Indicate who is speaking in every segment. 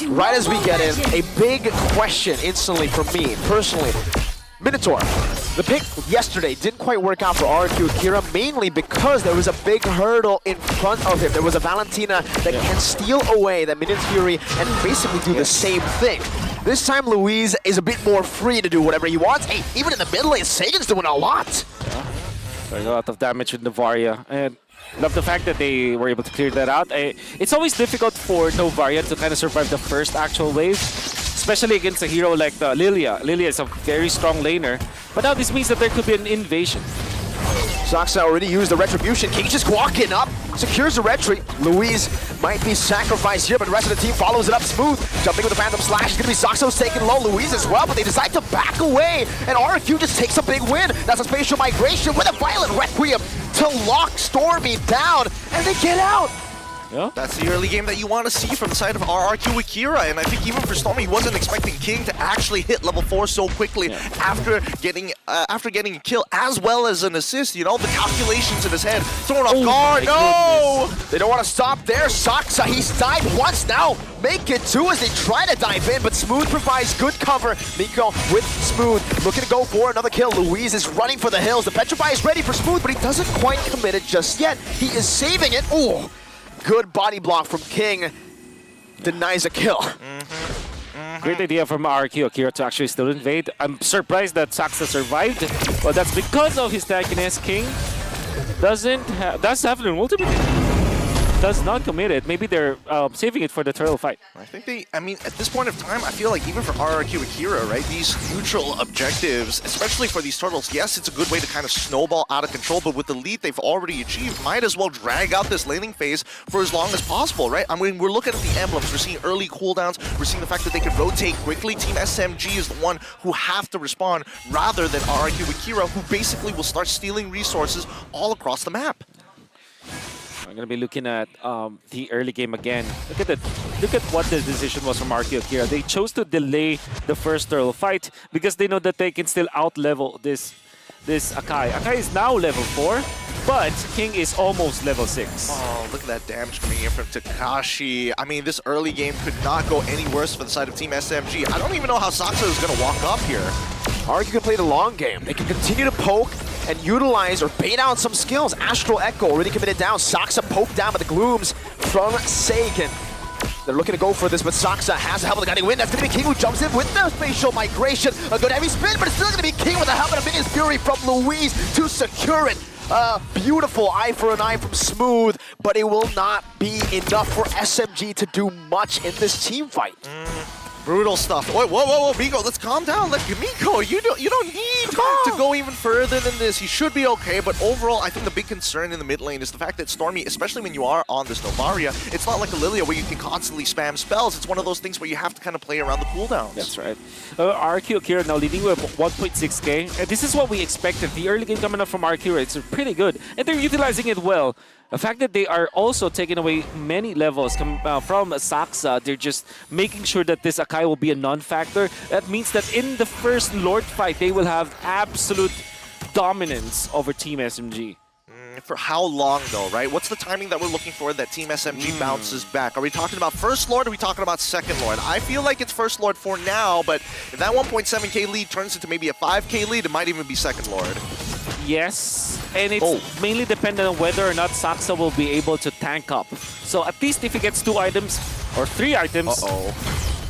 Speaker 1: right as we get in, a big question instantly for me, personally. Minotaur, the pick yesterday didn't quite work out for RRQ AKIRA, mainly because there was a big hurdle in front of him. There was a Valentina that can steal away that Minion's Fury and basically do the same thing. This time Luis is a bit more free to do whatever he wants. Hey, even in the mid lane, Sagan's doing a lot.
Speaker 2: There's a lot of damage with Novaria, and love the fact that they were able to clear that out. It's always difficult for Novaria to kind of survive the first actual wave, especially against a hero like Lilia. Lilia is a very strong laner, but now this means that there could be an invasion.
Speaker 1: Saksa already used the Retribution. King just walking up, secures the retreat. Luis might be sacrificed here, but the rest of the team follows it up smooth. Jumping with the Phantom Slash. It's going to be Saxo's taking low. Luis as well, but they decide to back away. And RRQ just takes a big win. That's a spatial migration with a Violent Requiem to lock Stormy down, and they get out.
Speaker 3: Yeah. That's the early game that you want to see from the side of RRQ AKIRA, and I think even for Stormy, he wasn't expecting King to actually hit level 4 so quickly after getting a kill as well as an assist. You know, the calculations in his head, thrown off guard. No!
Speaker 1: They don't want to stop there. Saksa, he's died once now. Make it two as they try to dive in, but Smooth provides good cover. Miko with Smooth, looking to go for another kill. Luis is running for the hills. The Petrify is ready for Smooth, but he doesn't quite commit it just yet. He is saving it. Ooh. Good body block from King, denies a kill.
Speaker 2: Great idea from RRQ AKIRA to actually still invade. I'm surprised that Saksa survived, but that's because of his tankiness. King does have an ultimate. Does not commit it. Maybe they're saving it for the turtle fight.
Speaker 3: I mean, at this point of time, I feel like even for RRQ AKIRA, right, these neutral objectives, especially for these turtles, yes, it's a good way to kind of snowball out of control, but with the lead they've already achieved, might as well drag out this laning phase for as long as possible, right? I mean, we're looking at the emblems, we're seeing early cooldowns, we're seeing the fact that they can rotate quickly. Team SMG is the one who have to respond rather than RRQ AKIRA, who basically will start stealing resources all across the map.
Speaker 2: I'm gonna be looking at the early game again. Look at what the decision was from RRQ AKIRA. They chose to delay the first turtle fight because they know that they can still out-level this Akai. Akai is now level 4, but King is almost level 6.
Speaker 3: Oh, look at that damage coming in from Takashi. I mean, this early game could not go any worse for the side of Team SMG. I don't even know how Saksa is gonna walk up here.
Speaker 1: RRQ can play the long game. They can continue to poke and utilize or bait out some skills. Astral Echo already committed down. Saksa poked down by the glooms from Sagan. They're looking to go for this, but Saksa has the help of the guiding wind. That's going to be King who jumps in with the spatial migration. A good heavy spin, but it's still going to be King with the help of Minion's Fury from Luis to secure it. Beautiful eye for an eye from Smooth, but it will not be enough for SMG to do much in this team fight.
Speaker 3: Brutal stuff. Whoa, Miko, let's calm down. Miko, you don't need to go even further than this. You should be okay, but overall, I think the big concern in the mid lane is the fact that Stormy, especially when you are on this Novaria, it's not like a Lilia where you can constantly spam spells. It's one of those things where you have to kind of play around the cooldowns.
Speaker 2: That's right. RRQ AKIRA now leading with 1.6k. And this is what we expected. The early game coming up from RRQ, it's pretty good. And they're utilizing it well. The fact that they are also taking away many levels from Saksa, they're just making sure that this Akai will be a non-factor. That means that in the first Lord fight, they will have absolute dominance over Team SMG.
Speaker 3: For how long, though, right? What's the timing that we're looking for that Team SMG bounces back? Are we talking about First Lord or are we talking about Second Lord? I feel like it's First Lord for now, but if that 1.7k lead turns into maybe a 5k lead, it might even be Second Lord.
Speaker 2: Yes, and it's mainly dependent on whether or not Saksa will be able to tank up. So at least if he gets 2 items or 3 items,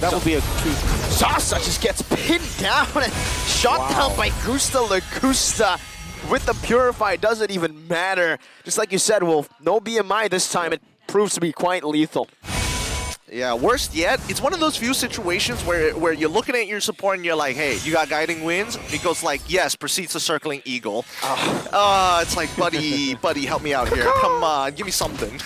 Speaker 2: that will be a treat.
Speaker 1: Saksa just gets pinned down and shot down by Gusta Lagusta. With the Purify, it doesn't even matter. Just like you said, Wolf, no BMI this time. It proves to be quite lethal.
Speaker 3: Yeah, worst yet, it's one of those few situations where you're looking at your support and you're like, hey, you got guiding winds? Miko's like, yes, proceeds to circling Eagle. It's like, buddy, help me out here. Come on, give me something.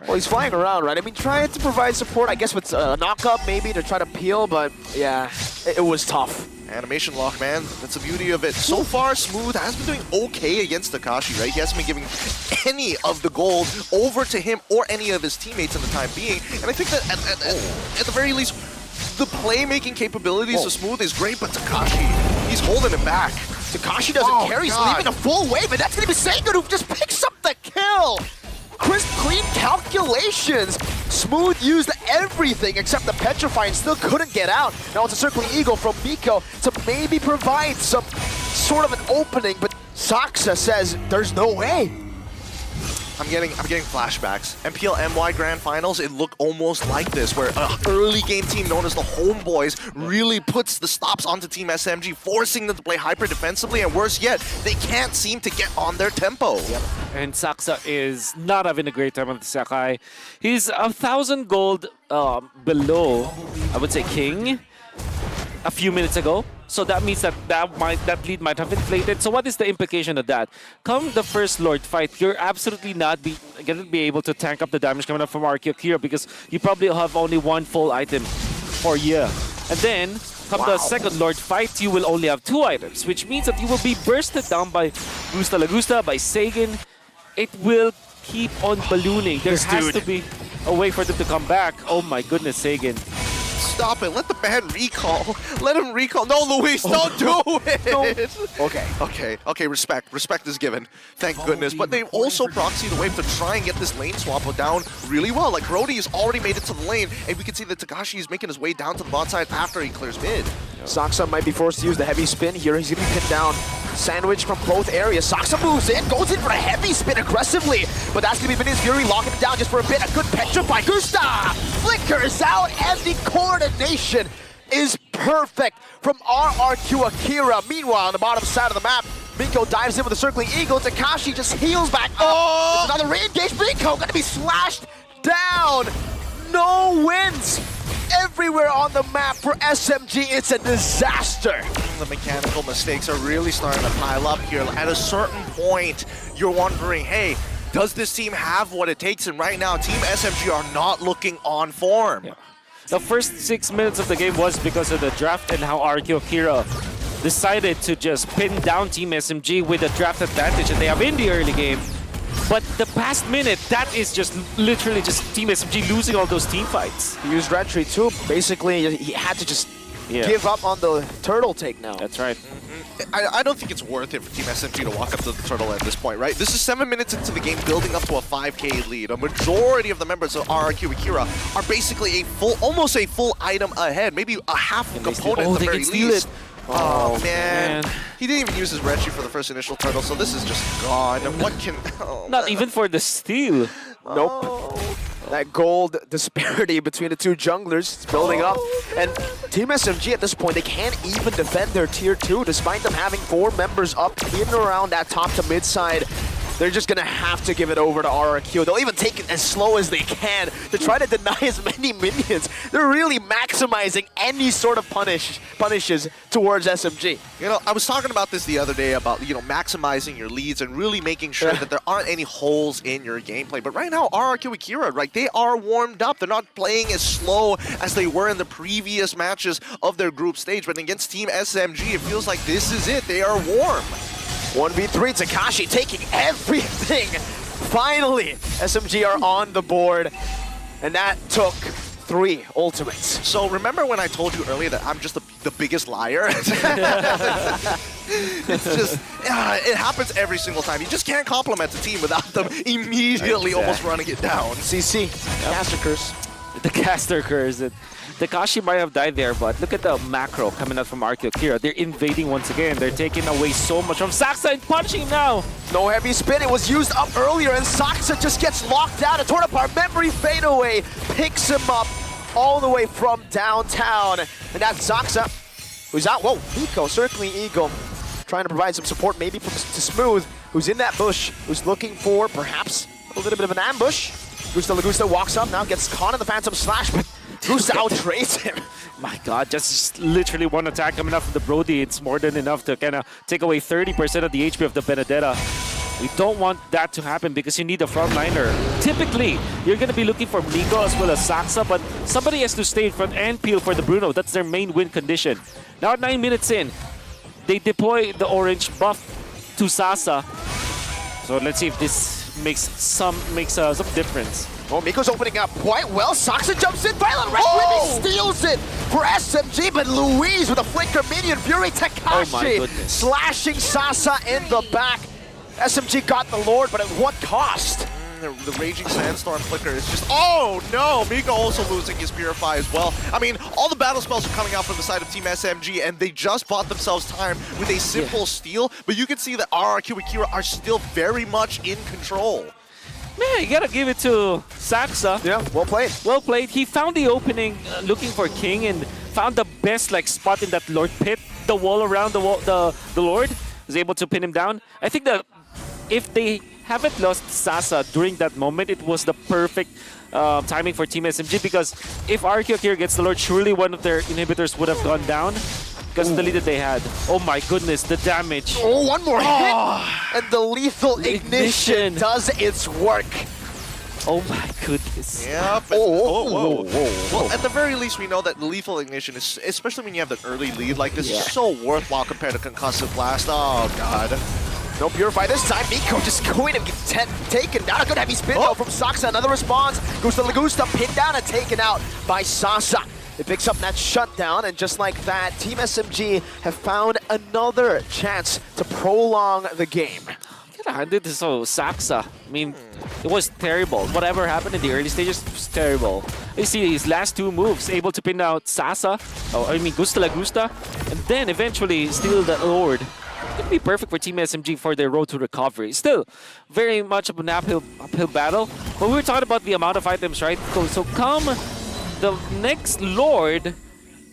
Speaker 1: Well, he's flying around, right? I mean, trying to provide support, I guess, with a knock-up maybe to try to peel, but yeah, it was tough.
Speaker 3: Animation lock, man. That's the beauty of it. So far, Smooth has been doing okay against Takashi, right? He hasn't been giving any of the gold over to him or any of his teammates in the time being. And I think that at the very least, the playmaking capabilities of Smooth is great, but Takashi, he's holding it back.
Speaker 1: Takashi doesn't care. He's leaving a full wave, and that's going to be Sagan who just picks up the kill. crisp, clean calculations. Smooth used everything except the Petrify and still couldn't get out. Now it's a Circling Eagle from Miko to maybe provide some sort of an opening, but Saksa says there's no way.
Speaker 3: I'm getting flashbacks. MPL MY Grand Finals, it looked almost like this, where an early game team known as the Homeboys really puts the stops onto Team SMG, forcing them to play hyper defensively, and worse yet, they can't seem to get on their tempo.
Speaker 2: Yep. And Saksa is not having a great time with Sakai. He's 1,000 gold below, I would say, King a few minutes ago. So that means that that lead might have inflated. So what is the implication of that? Come the first Lord fight, you're absolutely not going to be able to tank up the damage coming up from RRQ AKIRA because you probably have only one full item for you. And then, come the second Lord fight, you will only have 2 items, which means that you will be bursted down by Gusta Lagusta, by Sagan. It will keep on ballooning. There has to be a way for them to come back. Oh my goodness, Sagan.
Speaker 3: Stop it. Let the man recall. Let him recall. No, Luis, don't do it.
Speaker 1: No.
Speaker 3: Okay, respect. Respect is given. Thank goodness. But they've also proxied the wave to try and get this lane swap down really well. Like, Grody has already made it to the lane, and we can see that Takashi is making his way down to the bot side after he clears mid.
Speaker 1: Saksa might be forced to use the heavy spin here. He's going to be pinned down. Sandwich from both areas. Saksa moves in, goes in for a heavy spin aggressively, but that's going to be Vinny's Fury locking it down just for a bit. A good Petrify. Gusta flickers out, and the coordination is perfect from RRQ AKIRA. Meanwhile, on the bottom side of the map, Miko dives in with a Circling Eagle. Takashi just heals back. Oh! There's another re-engage. Miko going to be slashed down. No wins everywhere on the map for SMG. It's a disaster.
Speaker 3: The mechanical mistakes are really starting to pile up here. At a certain point, you're wondering, hey, does this team have what it takes? And right now, Team SMG are not looking on form.
Speaker 2: Yeah. The first 6 minutes of the game was because of the draft and how RRQ AKIRA decided to just pin down Team SMG with the draft advantage that they have in the early game. But the past minute, that is just literally just Team SMG losing all those team fights.
Speaker 1: He used Retry too. Basically, he had to just give up on the turtle take now.
Speaker 2: That's right.
Speaker 3: I don't think it's worth it for Team SMG to walk up to the turtle at this point, right? This is 7 minutes into the game, building up to a 5K lead. A majority of the members of RRQ AKIRA are basically almost a full item ahead, maybe a half component at the very least. Oh, man. He didn't even use his Retry for the first initial turtle, so this is just gone. What can... Oh,
Speaker 2: not even for the steal.
Speaker 1: Nope.
Speaker 3: Oh.
Speaker 1: That gold disparity between the two junglers is building up. And Team SMG at this point, they can't even defend their tier 2 despite them having 4 members up in and around that top to mid side. They're just going to have to give it over to RRQ. They'll even take it as slow as they can to try to deny as many minions. They're really maximizing any sort of punishes towards SMG.
Speaker 3: You know, I was talking about this the other day about, you know, maximizing your leads and really making sure that there aren't any holes in your gameplay. But right now, RRQ AKIRA, right, they are warmed up. They're not playing as slow as they were in the previous matches of their group stage. But against Team SMG, it feels like this is it. They are warm.
Speaker 1: 1v3, Takashi taking everything. Finally, SMG are on the board, and that took 3 ultimates.
Speaker 3: So remember when I told you earlier that I'm just the biggest liar? It's just, it happens every single time. You just can't compliment a team without them immediately almost running it down.
Speaker 1: CC, Caster Curse.
Speaker 2: The Caster Curse. Takashi might have died there, but look at the macro coming out from RRQ AKIRA. They're invading once again. They're taking away so much from Saksa and punching now.
Speaker 1: No heavy spin. It was used up earlier, and Saksa just gets locked out. A torn apart memory fadeaway picks him up all the way from downtown. And that's Saksa, who's out. Whoa, Miko, Circling Eagle, trying to provide some support maybe to Smooth, who's in that bush, who's looking for perhaps a little bit of an ambush. Gusta Lagusta walks up now, gets caught in the Phantom Slash, but Gusta outtrades him.
Speaker 2: My God, just literally one attack coming up from the Brody. It's more than enough to kind of take away 30% of the HP of the Benedetta. We don't want that to happen because you need a frontliner. Typically, you're going to be looking for Miko as well as Saksa, but somebody has to stay in front and peel for the Bruno. That's their main win condition. Now at 9 minutes in, they deploy the orange buff to Sasa. So let's see if this makes some difference.
Speaker 1: Oh, Miko's opening up quite well. Saksa jumps in. Violent Red steals it for SMG, but Louise with a flicker minion. Fury Takashi slashing Sasa in the back. SMG got the Lord, but at what cost?
Speaker 3: The Raging Sandstorm Flicker is just... Oh, no! Miko also losing his Purify as well. I mean, all the battle spells are coming out from the side of Team SMG, and they just bought themselves time with a simple steal, but you can see that RRQ Akira are still very much in control.
Speaker 2: Man, you gotta give it to Saxa.
Speaker 1: Yeah, well played.
Speaker 2: Well played. He found the opening looking for King and found the best spot in that Lord pit. The wall around the Lord was able to pin him down. I think that if they haven't lost Sasa during that moment, it was the perfect timing for Team SMG, because if RRQ Akira gets the Lord, surely one of their inhibitors would have gone down because of the lead that they had. Oh my goodness, the damage.
Speaker 1: Oh, one more hit! And the lethal ignition does its work.
Speaker 2: Oh my goodness.
Speaker 3: Yep.
Speaker 1: Whoa.
Speaker 3: Well, at the very least, we know that the lethal ignition is, especially when you have an early lead like this, is so worthwhile compared to concussive blast. Oh god.
Speaker 1: No Purify this time. Miko just going to get taken down. A good heavy spin though from Saxa. Another response. Gusta Lagusta pinned down and taken out by Sasa. It picks up that shutdown, and just like that, Team SMG have found another chance to prolong the game.
Speaker 2: I hand it to Saxa. I mean, it was terrible. Whatever happened in the early stages was terrible. You see his last two moves, able to pin out Sasa, Gusta Lagusta, and then eventually steal the Lord. It could be perfect for Team SMG for their road to recovery. Still, very much of an uphill battle. But we were talking about the amount of items, right? So come the next Lord,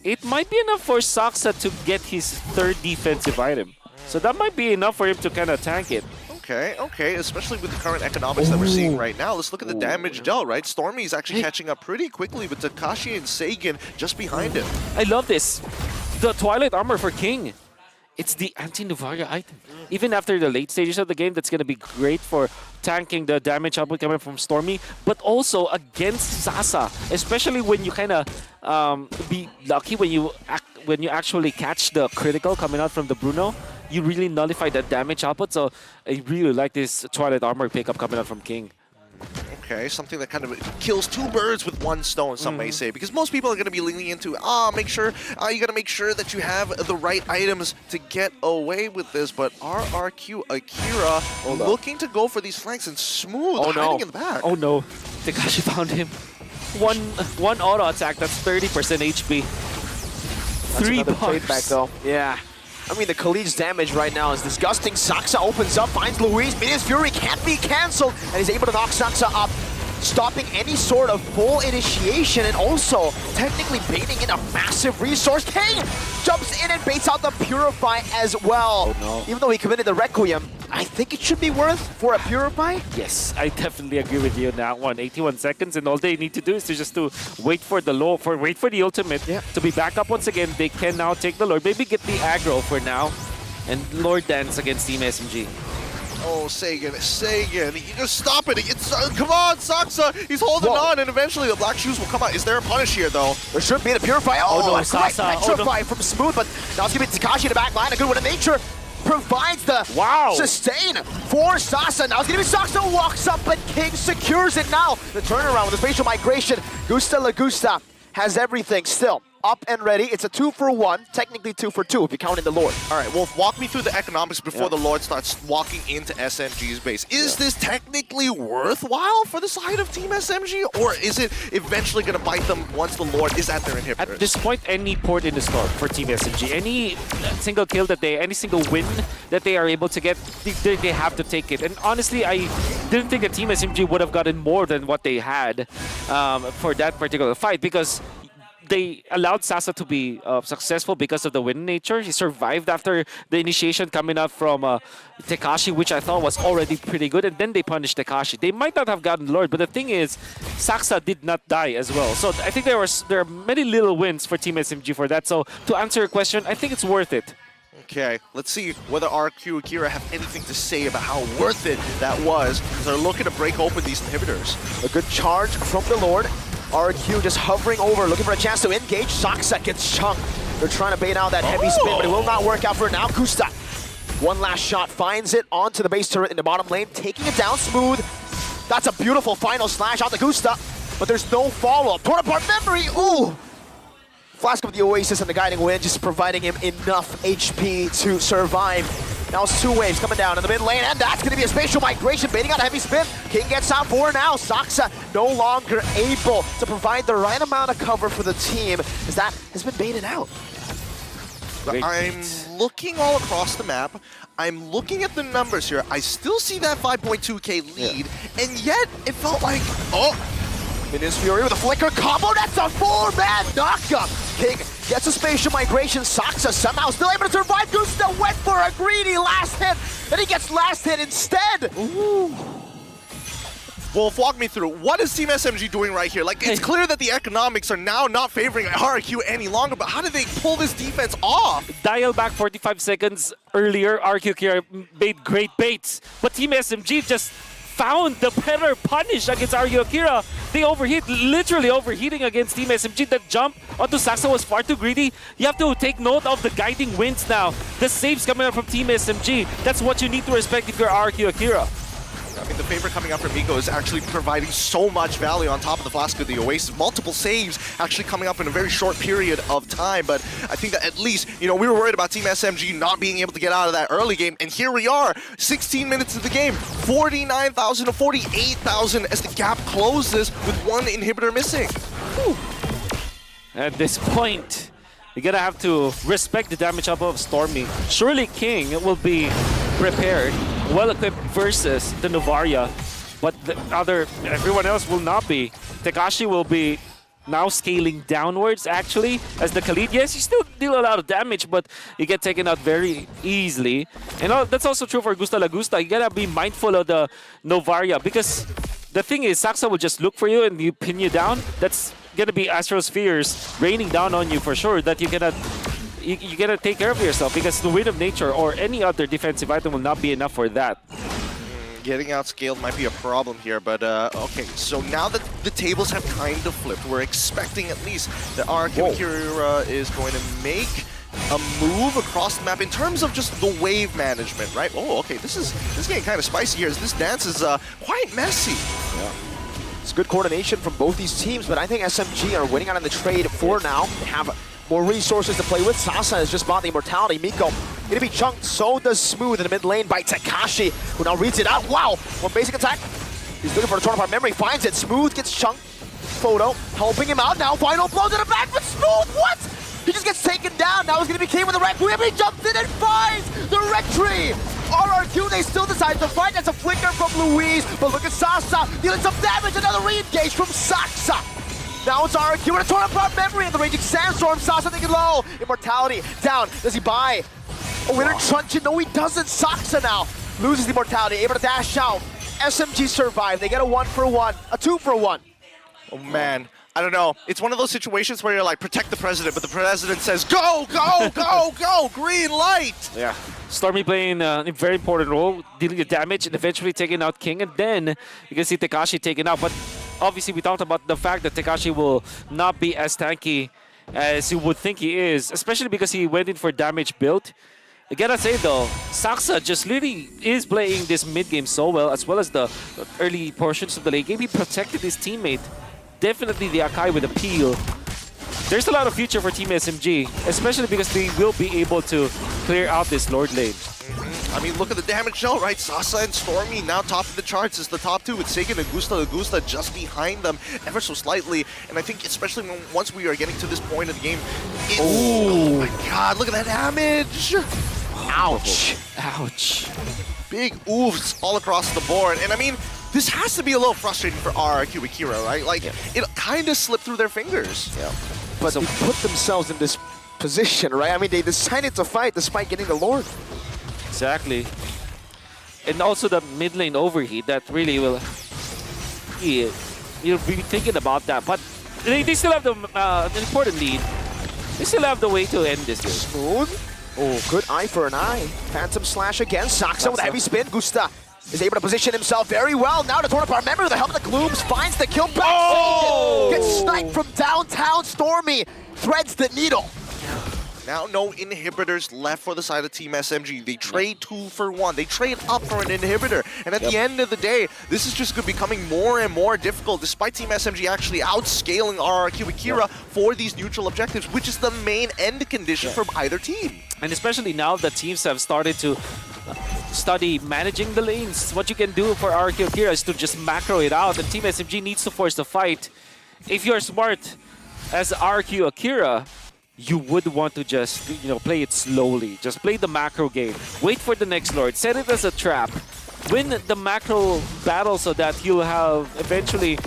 Speaker 2: it might be enough for Saxa to get his third defensive item. So that might be enough for him to kind of tank it.
Speaker 3: Okay, especially with the current economics that we're seeing right now. Let's look at the damage dealt, right? Stormy is actually catching up pretty quickly with Takashi and Sagan just behind him.
Speaker 2: I love this. The Twilight Armor for King. It's the anti-Nuvaria item. Even after the late stages of the game, that's going to be great for tanking the damage output coming from Stormy, but also against Sasa, especially when you kind of be lucky when you actually catch the critical coming out from the Bruno. You really nullify that damage output, so I really like this Twilight Armor pickup coming out from King.
Speaker 3: Okay, something that kind of kills two birds with one stone, some may say, because most people are going to be leaning into, you got to make sure that you have the right items to get away with this, but RRQ Akira looking to go for these flanks and Smooth hiding in the back.
Speaker 2: Oh no, Takashi found him. One auto attack, that's 30% HP.
Speaker 1: That's
Speaker 2: 3
Speaker 1: bars. Back though. Yeah. I mean, the Khalij's damage right now is disgusting. Saxa opens up, finds Luis. Minions Fury can't be cancelled, and he's able to knock Saxa up, stopping any sort of full initiation, and also technically baiting in a massive resource. King jumps in and baits out the Purify as well.
Speaker 2: Oh, no.
Speaker 1: Even though he committed the Requiem, I think it should be worth for a Purify.
Speaker 2: Yes, I definitely agree with you on that one. 81 seconds, and all they need to do is to wait for the ultimate to be back up once again. They can now take the Lord, maybe get the aggro for now, and Lord dance against Team SMG.
Speaker 3: Oh, Sagan, you just stop it. Come on, Saxa, he's holding on, and eventually the black shoes will come out. Is there a punish here, though?
Speaker 1: There should be the Purify.
Speaker 2: Oh no,
Speaker 1: a great
Speaker 2: Sasa.
Speaker 1: petrify from Smooth, but now it's going to be Takashi in the back line. A good one in nature. Provides the sustain for Sasa. Now it's going to be Sasa who walks up, but King secures it now. The turnaround with the facial migration. Gusta Lagusta has everything still up and ready. It's a 2-for-1, technically 2-for-2 if you count in the Lord.
Speaker 3: All right, Wolf, walk me through the economics before the Lord starts walking into SMG's base. Is this technically worthwhile for the side of Team SMG, or is it eventually going to bite them once the Lord is at their inhibitors?
Speaker 2: At this point, any port in the store for Team SMG, any single kill any single win that they are able to get, they have to take it. And honestly, I didn't think that Team SMG would have gotten more than what they had for that particular fight, because they allowed Sasa to be successful because of the win nature. He survived after the initiation coming up from Takashi, which I thought was already pretty good, and then they punished Takashi. They might not have gotten Lord, but the thing is, Saxa did not die as well. So I think there are many little wins for Team SMG for that. So to answer your question, I think it's worth it.
Speaker 3: Okay, let's see whether RRQ Akira have anything to say about how worth it that was, because they're looking to break open these inhibitors.
Speaker 1: A good charge from the Lord. RRQ just hovering over, looking for a chance to engage. Saxa gets chunked. They're trying to bait out that heavy spin, but it will not work out for now. Gusta, one last shot, finds it onto the base turret in the bottom lane, taking it down Smooth. That's a beautiful final slash out to Gusta, but there's no follow-up. Torn apart memory, ooh! Flask of the Oasis and the Guiding Wind just providing him enough HP to survive. Now it's 2 waves coming down in the mid lane, and that's going to be a spatial migration, baiting out a heavy spin. King gets out for now. Saksa no longer able to provide the right amount of cover for the team, as that has been baited out.
Speaker 3: I'm looking all across the map. I'm looking at the numbers here. I still see that 5.2k lead, and yet it felt like,
Speaker 1: Minions Fury with a flicker combo. That's a 4-man knockup. King gets a spatial migration. Saksa somehow still able to survive. Gusta went for a greedy last hit, and he gets last hit instead.
Speaker 3: Ooh. Wolf, walk me through. What is Team SMG doing right here? Like, it's clear that the economics are now not favoring RRQ any longer, but how did they pull this defense off?
Speaker 2: Dial back 45 seconds earlier, RRQ AKIRA made great baits, but Team SMG just found the better punish against RRQ AKIRA. They overheat, literally overheating against Team SMG. That jump onto Saksa was far too greedy. You have to take note of the guiding winds now. The saves coming out from Team SMG. That's what you need to respect if you're RRQ AKIRA.
Speaker 3: I mean, the favor coming up from Miko is actually providing so much value on top of the Flask of the Oasis. Multiple saves actually coming up in a very short period of time, but I think that at least, you know, we were worried about Team SMG not being able to get out of that early game, and here we are, 16 minutes of the game, 49,000 to 48,000 as the gap closes with one inhibitor missing.
Speaker 2: Whew. At this point, you're gonna have to respect the damage up of Stormy. Surely King will be prepared, well-equipped versus the Novaria, but everyone else will not be. Tekashi will be now scaling downwards, actually, as the Khalid. Yes, you still deal a lot of damage, but you get taken out very easily. And that's also true for Gusta La Gusta. You gotta be mindful of the Novaria, because the thing is, Saksa will just look for you and you pin you down. That's gonna be Astrospheres raining down on you for sure, that you cannot... You gotta take care of yourself, because the Wind of Nature or any other defensive item will not be enough for that.
Speaker 3: Getting outscaled might be a problem here, but okay, so now that the tables have kind of flipped, we're expecting at least that RRQ AKIRA is going to make a move across the map in terms of just the wave management, right? Oh, okay, this is getting kind of spicy here, as this dance is quite messy.
Speaker 1: Yeah. It's good coordination from both these teams, but I think SMG are winning out in the trade for now. They have more resources to play with. Sasa has just bought the Immortality. Miko gonna be chunked. So does Smooth in the mid lane by Tekashi, who now reads it out. Wow! One basic attack. He's looking for the Torn Apart Memory. Finds it. Smooth gets chunked. Photo helping him out. Now final blow to the back, but Smooth, what? He just gets taken down. Now he's gonna be king with the Requiem. He jumps in and finds the Rectory. RRQ, they still decide to fight. That's a flicker from Louise, but look at Sasa dealing some damage. Another re-engage from Saksa. Now it's RRQ with a Torn Apart Memory and the Raging Sandstorm. Sasa thinking low. Immortality down. Does he buy a Winter Truncheon? No, he doesn't. Saksa now loses the Immortality, able to dash out. SMG survive. They get a 1-for-1, a 2-for-1.
Speaker 3: Oh man, I don't know. It's one of those situations where you're like, protect the president, but the president says, go, go, go, go, green light.
Speaker 2: Yeah. Stormy playing a very important role, dealing the damage and eventually taking out King, and then you can see Tekashi taken out. But obviously we talked about the fact that Tekashi will not be as tanky as you would think he is, especially because he went in for damage build. I gotta say though, Saksa just really is playing this mid game so well, as well as the early portions of the late game. He protected his teammate. Definitely the Akai with a peel. There's a lot of future for Team SMG, especially because they will be able to clear out this Lord lane.
Speaker 3: I mean, look at the damage dealt, right? Sasa and Stormy now top of the charts as the top two, with Sagan and Gusta just behind them ever so slightly. And I think especially once we are getting to this point of the game, oh my god, look at that damage!
Speaker 1: Ouch.
Speaker 2: Ouch.
Speaker 3: Big oofs all across the board. And I mean, this has to be a little frustrating for RRQ AKIRA, right? Like, it kind of slipped through their fingers.
Speaker 1: Yeah. But they put themselves in this position, right? I mean, they decided to fight despite getting the Lord.
Speaker 2: Exactly. And also the mid lane overheat, that really will... Yeah, you'll be thinking about that. But they still have the important lead. They still have the way to end this game.
Speaker 1: Smooth. Oh, good eye for an eye. Phantom Slash again. Saksa with a heavy spin. Gusta is able to position himself very well. Now to Torn Apart Memory with the help of the Glooms. Finds the kill back.
Speaker 3: Oh!
Speaker 1: Gets sniped from downtown. Stormy threads the needle.
Speaker 3: Now no inhibitors left for the side of Team SMG. They trade 2 for 1. They trade up for an inhibitor. And at the end of the day, this is just becoming more and more difficult, despite Team SMG actually outscaling RRQ AKIRA for these neutral objectives, which is the main end condition from either team.
Speaker 2: And especially now that teams have started to study managing the lanes. What you can do for RRQ AKIRA is to just macro it out, and Team SMG needs to force the fight. If you're smart as RRQ AKIRA, you would want to just, play it slowly. Just play the macro game. Wait for the next Lord. Set it as a trap. Win the macro battle so that you'll have eventually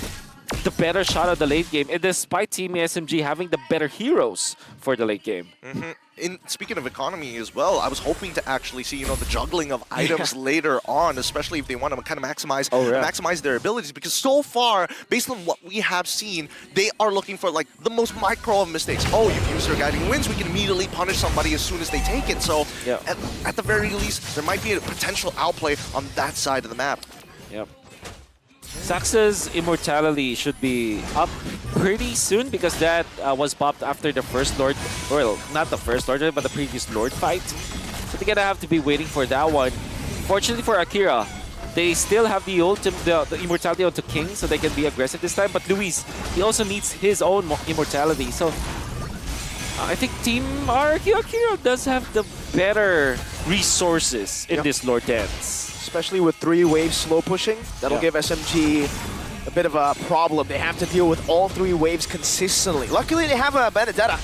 Speaker 2: the better shot at the late game. And despite Team SMG having the better heroes for the late game.
Speaker 3: Speaking of economy as well, I was hoping to actually see, the juggling of items later on, especially if they want to kind of maximize their abilities. Because so far, based on what we have seen, they are looking for like the most micro of mistakes. Oh, you've used your guiding winds, we can immediately punish somebody as soon as they take it. So at the very least, there might be a potential outplay on that side of the map.
Speaker 2: Yep. Saxa's immortality should be up pretty soon because that was popped after the first Lord, well, not the first Lord, but the previous Lord fight. So they're gonna have to be waiting for that one. Fortunately for Akira, they still have the immortality onto King, so they can be aggressive this time. But Luis, he also needs his own immortality. So I think Team RRQ AKIRA does have the better resources in this Lord dance.
Speaker 1: Especially with 3 waves slow pushing, that'll give SMG a bit of a problem. They have to deal with all 3 waves consistently. Luckily, they have a Benedetta.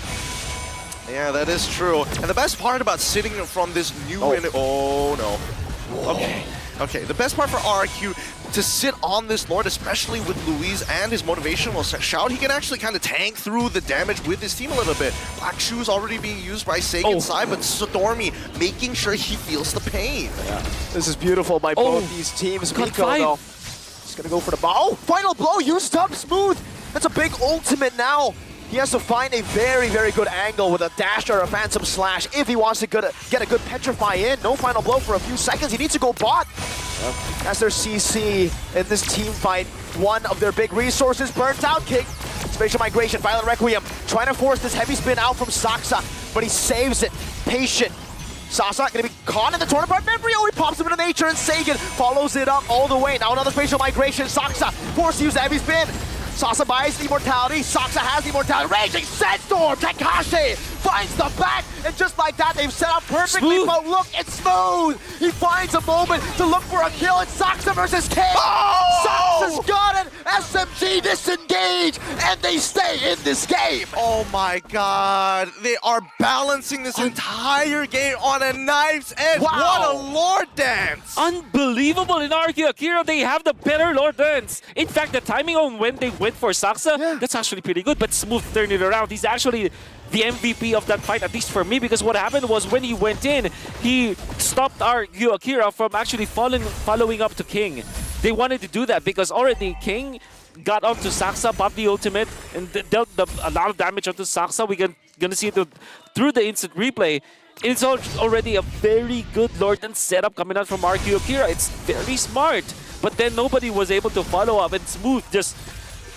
Speaker 3: Yeah, that is true. And the best part about sitting from this new... Oh, no. Okay, the best part for RRQ to sit on this Lord, especially with Luis and his motivational shout, he can actually kind of tank through the damage with his team a little bit. Black Shoes already being used by Sagan's side, but Stormy making sure he feels the pain.
Speaker 1: Yeah. This is beautiful by both these teams. Miko, though, he's going to go for the ball. Oh, final blow used up smooth. That's a big ultimate now. He has to find a very, very good angle with a dash or a phantom slash if he wants to get a good petrify in. No final blow for a few seconds. He needs to go bot. That's their CC in this team fight. One of their big resources burnt out. King, spatial migration, violent requiem, trying to force this heavy spin out from Saxa, but he saves it. Patient. Sasa gonna be caught in the tornado, but Membrio, he pops him into nature, and Sagan follows it up all the way. Now another spatial migration. Saxa forced to use the heavy spin. Sasa buys the immortality, Saxa has the immortality, Raging Sandstorm, Takashi finds the back, and just like that, they've set up perfectly, but look, it's smooth! He finds a moment to look for a kill, it's Saxa versus King! Saxa's got it! SMG disengage, and they stay in this game!
Speaker 3: Oh my god, they are balancing this entire game on a knife's edge! What a Lord dance!
Speaker 2: Unbelievable in RRQ AKIRA, they have the better Lord dance! In fact, the timing on when they went for Saxa, that's actually pretty good, but Smooth turned it around. He's actually the MVP of that fight, at least for me, because what happened was when he went in, he stopped RRQ AKIRA from actually following up to King. They wanted to do that because already King got onto Saxa, popped the ultimate, and dealt a lot of damage onto Saxa. We're gonna see it through the instant replay. It's already a very good Lord and setup coming out from RRQ AKIRA. It's very smart. But then nobody was able to follow up, and Smooth just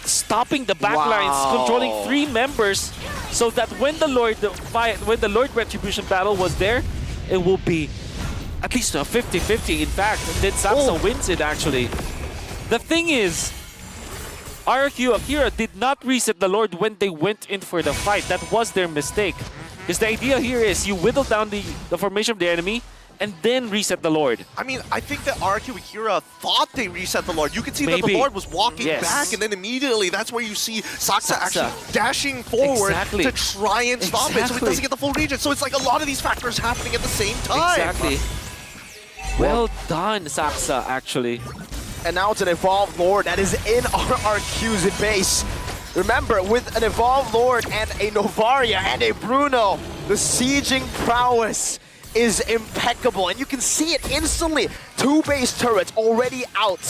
Speaker 2: stopping the backlines, controlling 3 members, so that when the Lord Retribution battle was there, it will be at least a 50-50 in fact, and then Saxa wins it actually. The thing is, RRQ AKIRA did not reset the Lord when they went in for the fight. That was their mistake. Because the idea here is you whittle down the formation of the enemy, and then reset the Lord.
Speaker 3: I mean, I think that RRQ AKIRA thought they reset the Lord. You could see that the Lord was walking back, and then immediately that's where you see Saxa actually dashing forward to try and stop it so he doesn't get the full regen. So it's like a lot of these factors happening at the same time.
Speaker 2: Exactly. Well done, Saxa, actually.
Speaker 1: And now it's an Evolved Lord that is in RRQ's base. Remember, with an Evolved Lord and a Novaria and a Bruno, the sieging prowess is impeccable, and you can see it instantly. 2 base turrets already out.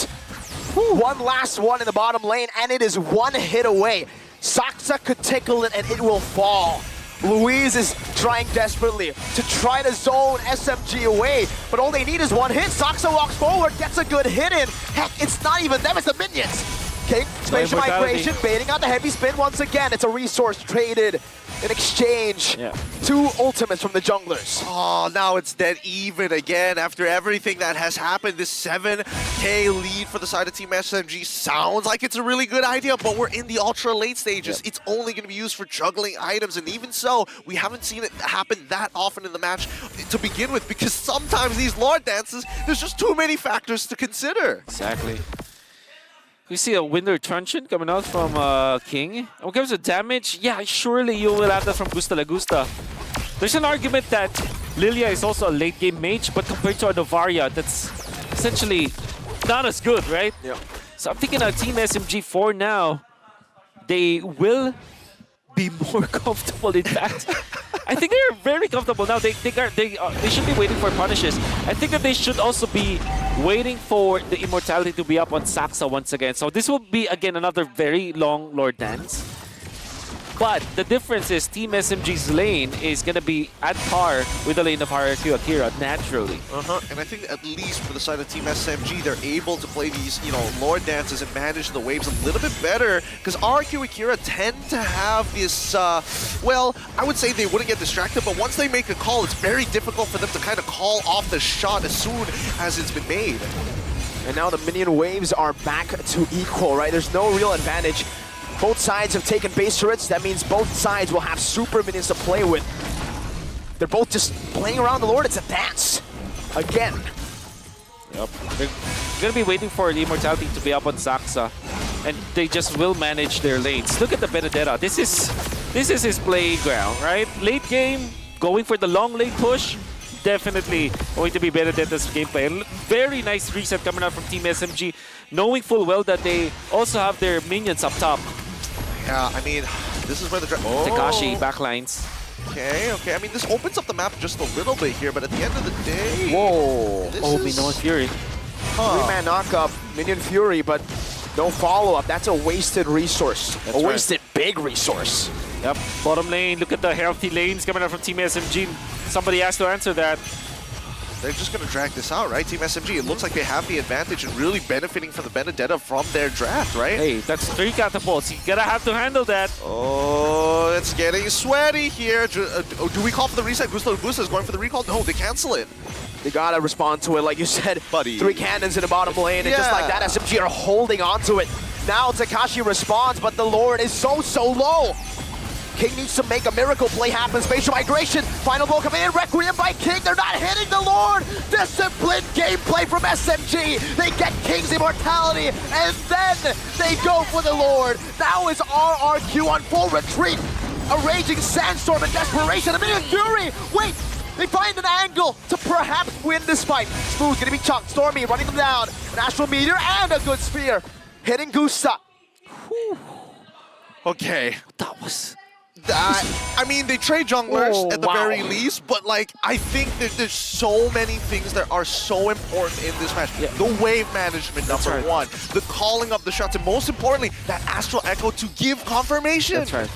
Speaker 1: One last one in the bottom lane, and it is 1 hit away. Saxa could tickle it, and it will fall. Luis is trying desperately to try to zone SMG away, but all they need is 1 hit. Saxa walks forward, gets a good hit in. Heck, it's not even them, it's the minions. King, spatial
Speaker 2: immortality.
Speaker 1: migration, baiting out the heavy spin once again. It's a resource traded in exchange.
Speaker 2: Yeah.
Speaker 1: 2 ultimates from the junglers.
Speaker 3: Oh, now it's dead even again after everything that has happened. This 7K lead for the side of Team SMG sounds like it's a really good idea, but we're in the ultra late stages.
Speaker 2: Yep.
Speaker 3: It's only going to be used for juggling items, and even so, we haven't seen it happen that often in the match to begin with, because sometimes these Lord dances, there's just too many factors to consider.
Speaker 2: Exactly. We see a Winter Truncheon coming out from King. And when it comes to damage, yeah, surely you will have that from Gusta La Gusta. There's an argument that Lilia is also a late game mage, but compared to a Novaria, that's essentially not as good, right?
Speaker 1: Yeah.
Speaker 2: So I'm thinking of Team SMG for now, they will be more comfortable. In fact, I think they're very comfortable now. They should be waiting for punishes. I think that they should also be waiting for the immortality to be up on Saxa once again. So this will be again another very long Lord Dance. But the difference is Team SMG's lane is going to be at par with the lane of RRQ AKIRA naturally.
Speaker 3: And I think at least for the side of Team SMG, they're able to play these, Lord dances and manage the waves a little bit better, because RRQ AKIRA tend to have this, well, I would say they wouldn't get distracted, but once they make a call, it's very difficult for them to kind of call off the shot as soon as it's been made.
Speaker 1: And now the minion waves are back to equal, right? There's no real advantage. Both sides have taken base turrets. That means both sides will have super minions to play with. They're both just playing around the Lord. It's a dance. Again.
Speaker 2: Yep. They're going to be waiting for the immortality to be up on Saxa. And they just will manage their lanes. Look at the Benedetta. This is his playground, right? Late game, going for the long lane push. Definitely going to be Benedetta's gameplay. And very nice reset coming out from Team SMG, knowing full well that they also have their minions up top.
Speaker 3: Yeah, I mean, this is where the...
Speaker 2: Takashi backlines.
Speaker 3: Okay. I mean, this opens up the map just a little bit here, but at the end of the day...
Speaker 1: Whoa.
Speaker 3: This
Speaker 2: Oh,
Speaker 3: is...
Speaker 2: Minoan Fury.
Speaker 1: 3-man knockup, Minion Fury, but no follow-up. That's a wasted resource.
Speaker 2: That's
Speaker 1: a
Speaker 2: right.
Speaker 1: wasted big resource.
Speaker 2: Yep, bottom lane. Look at the healthy lanes coming out from Team SMG. Somebody has to answer that.
Speaker 3: They're just going to drag this out, right? Team SMG, it looks like they have the advantage and really benefiting from the Benedetta from their draft, right?
Speaker 2: Hey, that's 3 catapults. You're gonna have to handle that.
Speaker 3: Oh, it's getting sweaty here. Do we call for the reset? Gusta is going for the recall? No, they cancel it.
Speaker 1: They gotta respond to it, like you said.
Speaker 3: Buddy.
Speaker 1: 3 cannons in the bottom lane, and just like that, SMG are holding on to it. Now Takashi responds, but the Lord is so low. King needs to make a miracle play happen. Spatial migration. Final blow coming in. Requiem by King. They're not hitting the Lord. Disciplined gameplay from SMG. They get King's immortality, and then they go for the Lord. Now is RRQ on full retreat. A raging sandstorm and desperation. A Minion Fury. Wait. They find an angle to perhaps win this fight. Smooth gonna be chunked. Stormy running them down. An Astral Meteor and a good Sphere. Hitting Gusta.
Speaker 2: Whew.
Speaker 3: Okay.
Speaker 2: That was...
Speaker 3: I mean, they trade junglers
Speaker 1: Oh,
Speaker 3: at the
Speaker 1: wow.
Speaker 3: very least, but like, I think that there's so many things that are so important in this match.
Speaker 2: Yeah.
Speaker 3: The wave management, number
Speaker 2: right.
Speaker 3: 1. The calling of the shots, and most importantly, that Astral Echo to give confirmation.
Speaker 2: That's right.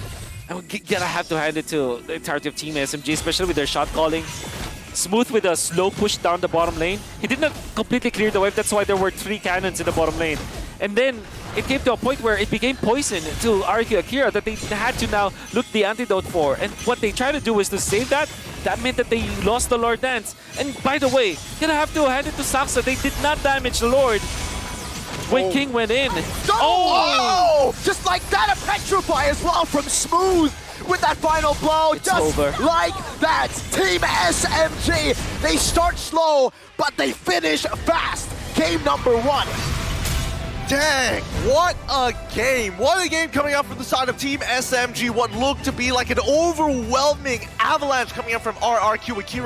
Speaker 2: And we gotta have to hand it to the entirety of Team SMG, especially with their shot calling. Smooth with a slow push down the bottom lane. He did not completely clear the wave, that's why there were 3 cannons in the bottom lane. And then it came to a point where it became poison to RRQ AKIRA that they had to now look the antidote for. And what they tried to do is to save that. That meant that they lost the Lord Dance. And by the way, gonna have to hand it to Saxa. They did not damage the Lord when King went in.
Speaker 1: Oh! Just like that, a Petrify as well from Smooth with that final blow.
Speaker 2: It's
Speaker 1: just
Speaker 2: over.
Speaker 1: like that. Team SMG, they start slow, but they finish fast. Game number 1.
Speaker 3: Dang, what a game. What a game coming out from the side of Team SMG. What looked to be like an overwhelming avalanche coming out from RRQ AKIRA.